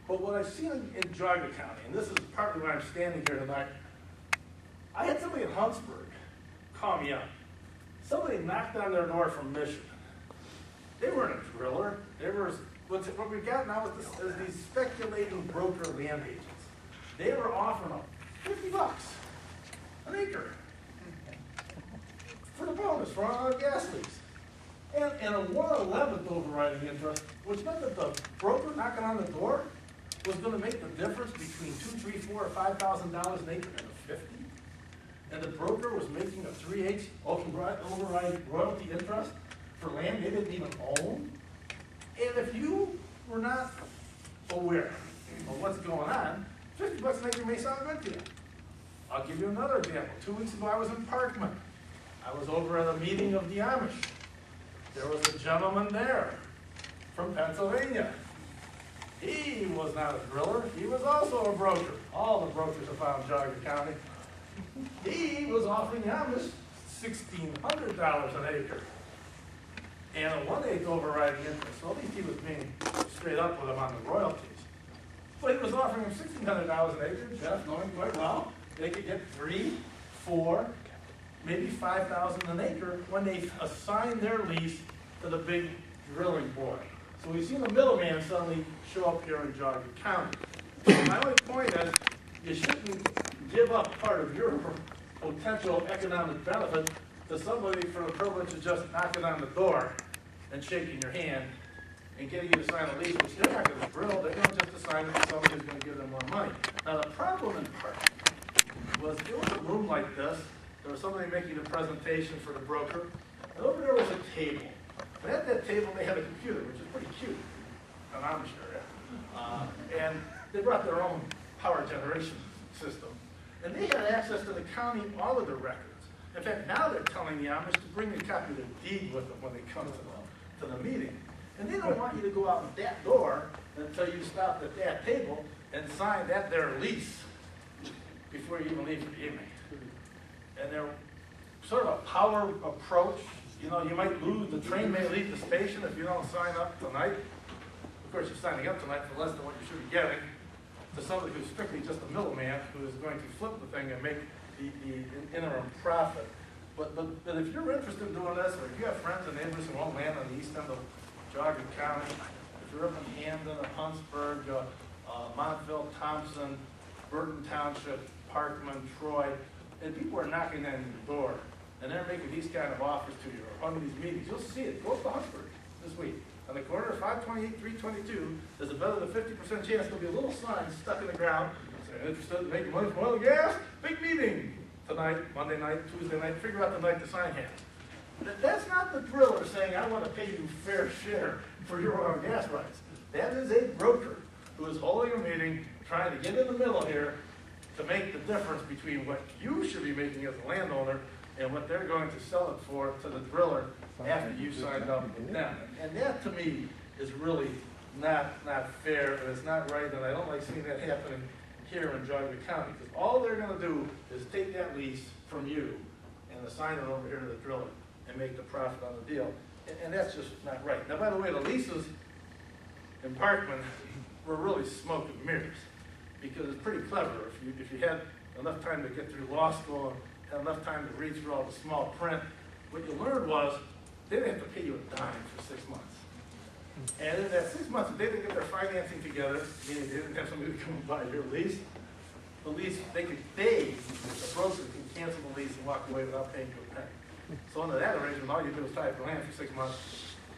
But what I've seen in Geauga County, and this is partly why I'm standing here tonight, I had somebody in Huntsburg call me up. Somebody knocked on their door from Michigan. They weren't a driller. They were, what we got now is these speculating broker land agents. They were offering them $50 an acre for the bonus, for our gas lease. And a 1/11th overriding interest, which meant that the broker knocking on the door was going to make the difference between $2,000, $3,000, $4,000, or $5,000 an acre and a 50. And the broker was making a 3/8 overriding royalty interest for land they didn't even own. And if you were not aware of what's going on, $50 an acre may sound good to you. I'll give you another example. 2 weeks ago, I was in Parkman. I was over at a meeting of the Amish. There was a gentleman there from Pennsylvania. He was not a driller. He was also a broker. All the brokers are found in Geauga County. He was offering the Amish $1,600 an acre and a 1/8 overriding interest. So at least he was being straight up with them on the royalties. But he was offering him $1,600 an acre, Jeff, knowing quite well they could get 3, 4, maybe $5,000 an acre when they assign their lease to the big drilling boy. So we've seen the middleman suddenly show up here in Geauga County. My only point is, you shouldn't give up part of your potential economic benefit to somebody for the privilege of just knocking on the door and shaking your hand and getting you to sign a lease, which they're not going to drill. They're going to just assign it to somebody who's going to give them more money. Now, the problem in part was there was a room like this. There was somebody making a presentation for the broker, and over there was a table. And at that table, they had a computer, which is pretty cute, an Amish area. And they brought their own power generation system. And they had access to the county, all of the records. In fact, now they're telling the Amish to bring a copy of their deed with them when they come to the meeting. And they don't want you to go out that door until you stop at that table and sign that their lease before you even leave the evening. And they're sort of a power approach. You know, you might lose, the train may leave the station if you don't sign up tonight. Of course, you're signing up tonight for less than what you should be getting, to somebody who's strictly just a middleman who is going to flip the thing and make the interim profit. But if you're interested in doing this, or if you have friends and neighbors who own land on the east end of Geauga County, if you're up in Hamden or Huntsburg, Montville, Thompson, Burton Township, Parkman, Troy, and people are knocking on your door, and they're making these kind of offers to you, or having these meetings, you'll see it. Go up to Huntsburg this week. On the corner of 528, 322, there's a better than 50% chance there'll be a little sign stuck in the ground saying, interested in making money from oil and gas? Big meeting tonight, Monday night, Tuesday night, figure out the night to sign hands. That's not the driller saying, I want to pay you fair share for your oil and gas rights. That is a broker who is holding a meeting, trying to get in the middle here to make the difference between what you should be making as a landowner and what they're going to sell it for to the driller after you signed up with them. And that, to me, is really not fair, and it's not right, and I don't like seeing that happening here in Geauga County, because all they're going to do is take that lease from you and assign it over here to the driller and make the profit on the deal. And that's just not right. Now, by the way, the leases in Parkman were really smoke and mirrors, because it's pretty clever. If you had enough time to get through law school and had enough time to read through all the small print, what you learned was they didn't have to pay you a dime for 6 months. And in that 6 months, if they didn't get their financing together, meaning they didn't have somebody to come and buy your lease, the broker can cancel the lease and walk away without paying you a penny. So under that arrangement, all you do is tie up your land for 6 months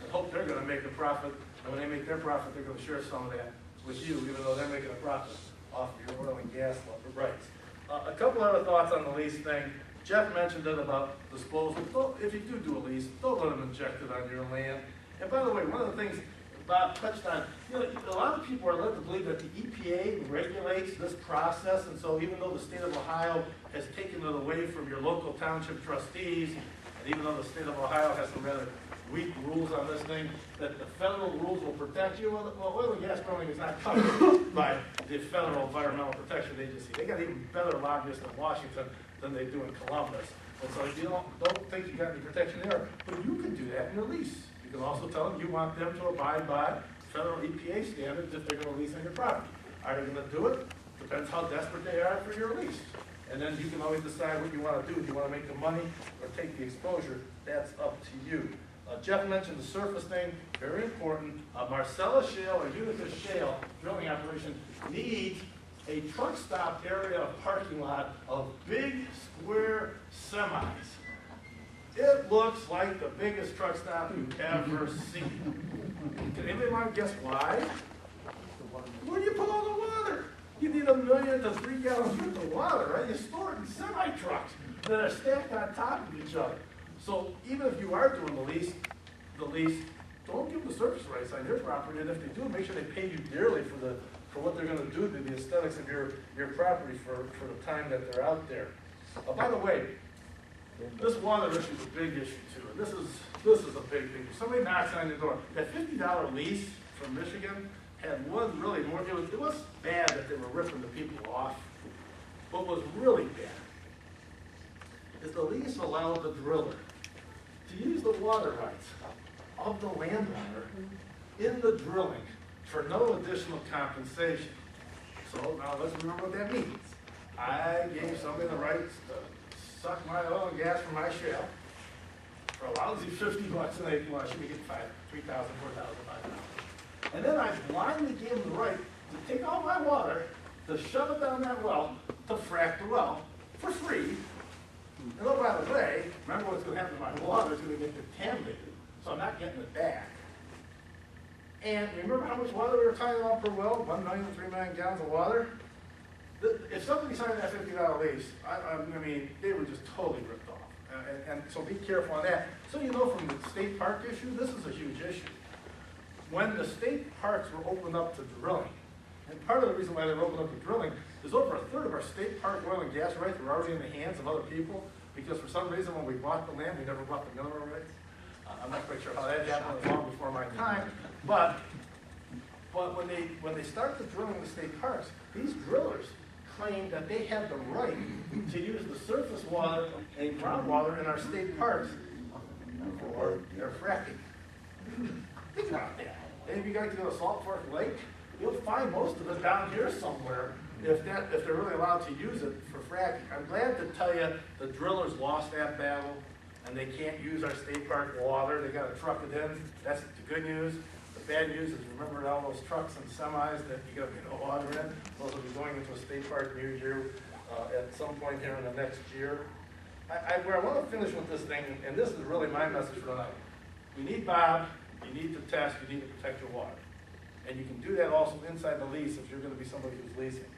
and hope they're going to make a profit. And when they make their profit, they're going to share some of that with you, even though they're making a profit off of your oil and gas rights. A couple other thoughts on the lease thing. Jeff mentioned it about disposal. If you do a lease, don't let them inject it on your land. And by the way, one of the things Bob touched on, a lot of people are led to believe that the EPA regulates this process, and so even though the state of Ohio has taken it away from your local township trustees, and even though the state of Ohio has some rather weak rules on this thing, that the federal rules will protect you. Well, oil and gas drilling is not covered by the Federal Environmental Protection Agency. They got even better lobbyists in Washington than they do in Columbus. And so you don't think you got any protection there, but you can do that in your lease. You can also tell them you want them to abide by federal EPA standards if they're gonna lease on your property. Are they gonna do it? Depends how desperate they are for your lease. And then you can always decide what you wanna do. Do you wanna make the money or take the exposure? That's up to you. Jeff mentioned the surface thing, very important. Marcellus Shale or Utica Shale drilling operation needs a truck stop area of parking lot of big square semis. It looks like the biggest truck stop you've ever seen. Can anybody mind guess why? Where do you put all the water? You need 1 million to 3 gallons worth of water, right? You store it in semi-trucks that are stacked on top of each other. So even if you are doing the lease, don't give them the surface rights on your property, and if they do, make sure they pay you dearly for what they're gonna do to the aesthetics of your property for the time that they're out there. By the way, this water issue is a big issue too, and this is a big thing. If somebody knocks on your door, that $50 lease from Michigan had one really more, it was bad that they were ripping the people off, but what was really bad is the lease allowed the driller to use the water rights of the landowner in the drilling for no additional compensation. So now let's remember what that means. I gave somebody the rights to suck my oil and gas from my shale for a lousy $50 an acre. Well, I should be getting $3,000, $4,000, $5,000. And then I blindly gave them the right to take all my water, to shove it down that well, to frack the well for free. And oh, by the way, remember what's going to happen to my water is going to get contaminated, so I'm not getting it back. And remember how much water we were talking about per well? 1 million, 3 million gallons of water? If somebody signed that $50 lease, I mean, they were just totally ripped off. And so be careful on that. So you know from the state park issue, this is a huge issue. When the state parks were opened up to drilling, and part of the reason why they were opened up to drilling is over 1/3 of our state park oil and gas rights were already in the hands of other people, because for some reason when we bought the land, we never bought the mineral rights. I'm not quite sure how that happened, long before my time, but when they start the drilling in the state parks, these drillers claimed that they had the right to use the surface water and groundwater in our state parks for their fracking. Think about that. And if you guys go to Salt Fork Lake, you'll find most of it down here somewhere if they're really allowed to use it for fracking. I'm glad to tell you the drillers lost that battle and they can't use our state park water. They got to truck it in. That's the good news. The bad news is remember all those trucks and semis that you got to get water in. Those will be going into a state park near you at some point here in the next year. Where I want to finish with this thing, and this is really my message for tonight. We need Bob. You need to test. You need to protect your water. And you can do that also inside the lease if you're going to be somebody who's leasing.